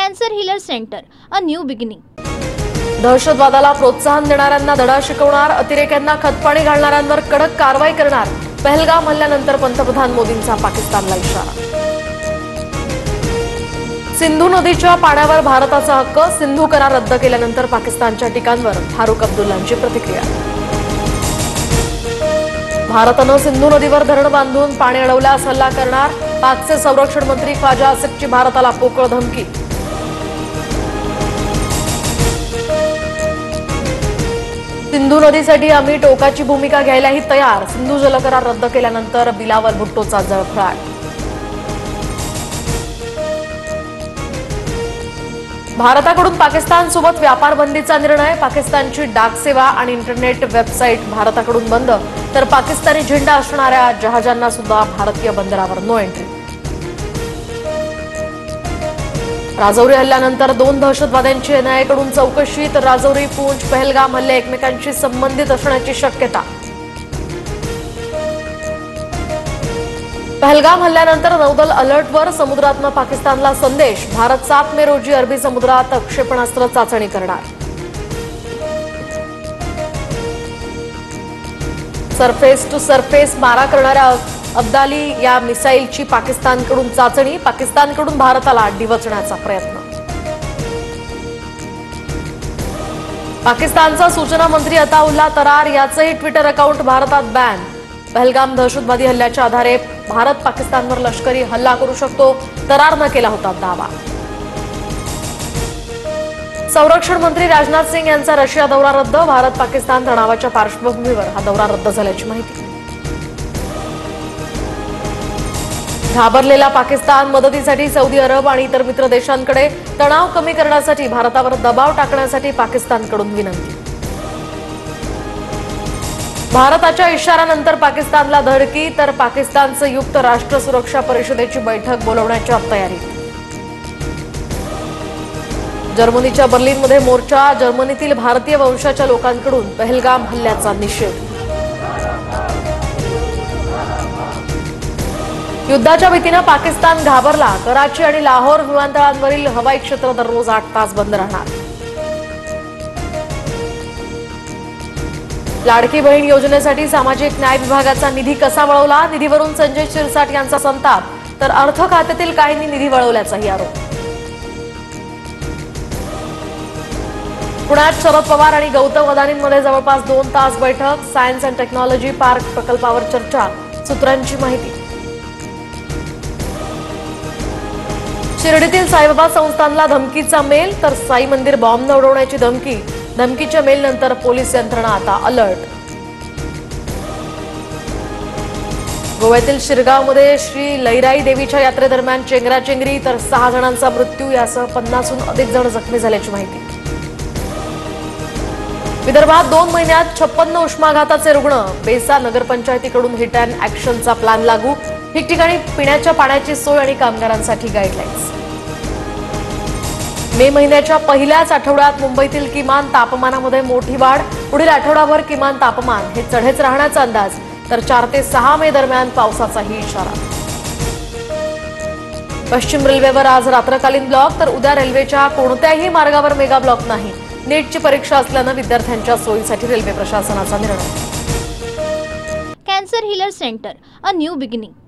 Cancer healer centre, a new beginning. दहशतवादाला प्रोत्साहन देणाऱ्यांना धडा शिकवणार, अतिरेक्यांना खतपाणी घालणाऱ्यांवर कडक कारवाई करणार। पहलगाम हल्ल्यानंतर पंतप्रधान मोदींचा पाकिस्तानला इशारा। सिंधू नदीच्या पाण्यावर भारताचा हक्क, सिंधू करार रद्द केल्यानंतर पाकिस्तानच्या टीकांवर फारुख अब्दुल्लांची प्रतिक्रिया। भारतानं सिंधू नदीवर धरण बांधून पाणी अडवल्यास हल्ला करणार, पाकचे संरक्षण मंत्री ख्वाजा आसिफची भारताला पोकळ धमकी। सिंधू नदीसाठी आम्ही टोकाची भूमिका घ्यायलाही तयार, सिंधू जलकरार रद्द केल्यानंतर बिलावल भुट्टोचा जळफळाट। भारताकडून पाकिस्तानसोबत व्यापार बंदीचा निर्णय, पाकिस्तानची डाक सेवा आणि इंटरनेट वेबसाईट भारताकडून बंद, तर पाकिस्तानी झेंडा असणाऱ्या जहाजांना सुद्धा भारतीय बंदरावर नो एंट्री। राजौरी हल्ल्यानंतर 2 दहशतवाद्यांची एनआयएकडून चौकशी, तर राजौरी, पूंछ, पहलगाम हल्ले एकमेकांशी संबंधित असण्याची शक्यता। पहलगाम हल्ल्यानंतर नौदल अलर्टवर, समुद्रातनं पाकिस्तानला संदेश, भारत 7 मे रोजी अरबी समुद्रात क्षेपणास्त्र चाचणी करणार। सरफेस टू सरफेस मारा करणाऱ्या अब्दाली या मिसाईलची पाकिस्तानकडून चाचणी, पाकिस्तानकडून भारताला डिवचण्याचा प्रयत्न। पाकिस्तानचा सूचना मंत्री अताउल्ला तरार याचंही ट्विटर अकाउंट भारतात बॅन। पहलगाम दहशतवादी हल्ल्याच्या आधारे भारत पाकिस्तानवर लष्करी हल्ला करू शकतो, तरारनं केला होता दावा। संरक्षण मंत्री राजनाथ सिंह यांचा रशिया दौरा रद्द, भारत पाकिस्तान तणावाच्या पार्श्वभूमीवर हा दौरा रद्द झाल्याची माहिती। घाबरलेला पाकिस्तान, मदतीसाठी सौदी अरब आणि इतर मित्र देशांकडे, तणाव कमी करण्यासाठी भारतावर दबाव टाकण्यासाठी पाकिस्तानकडून विनंती। भारताच्या इशाऱ्यानंतर पाकिस्तानला धडकी, तर पाकिस्तान संयुक्त राष्ट्र सुरक्षा परिषदेची बैठक बोलवण्याच्या तयारीत। जर्मनीच्या बर्लिनमध्ये मोर्चा, जर्मनीतील भारतीय वंशाच्या लोकांकडून पहलगाम हल्ल्याचा निषेध। युद्धाच्या भीतीनं पाकिस्तान घाबरला, कराची आणि लाहोर विमानतळांवरील हवाई क्षेत्र दररोज 8 तास बंद राहणार। लाडकी बहीण योजनेसाठी सामाजिक न्याय विभागाचा निधी कसा वळवला, निधीवरून संजय शिरसाट यांचा संताप, तर अर्थ खात्यातील काहींनी निधी वळवल्याचाही आरोप। पुण्यात शरद पवार आणि गौतम अदानींमध्ये जवळपास 2 तास बैठक, सायन्स अँड टेक्नॉलॉजी पार्क प्रकल्पावर चर्चा, सूत्रांची माहिती। शिर्डीतील साईबाबा संस्थानला धमकीचा मेल, तर साई मंदिर बॉम्बनं उडवण्याची धमकी, धमकीच्या मेलनंतर पोलीस यंत्रणा आता अलर्ट। गोव्यातील शिरगावमध्ये श्री लईराई देवीच्या यात्रेदरम्यान चेंगराचेंगरी, तर 6 जणांचा मृत्यू, यासह 50हून अधिक जण जखमी झाल्याची माहिती। विदर्भात 2 महिन्यात 56 उष्माघाताचे रुग्ण, बेसा नगरपंचायतीकडून हिट अँड ॲक्शनचा प्लॅन लागू, ठिकठिकाणी पिण्याच्या पाण्याची सोय आणि कामगारांसाठी गाईडलाईन्स। मे महिन्याच्या पहिल्याच आठवड्यात मुंबईतील किमान तापमानामध्ये मोठी वाढ, पुढील आठवडाभर किमान तापमान हे चढेच राहण्याचा अंदाज, तर 4 ते 6 मे दरम्यान पावसाचाही इशारा। पश्चिम रेल्वेवर आज रात्रकालीन ब्लॉक, तर उद्या रेल्वेच्या कोणत्याही मार्गावर मेगा ब्लॉक नाही। नीटची परीक्षा असल्यानं विद्यार्थ्यांच्या सोयीसाठी रेल्वे प्रशासनाचा निर्णय। Cancer healer centre, a new beginning.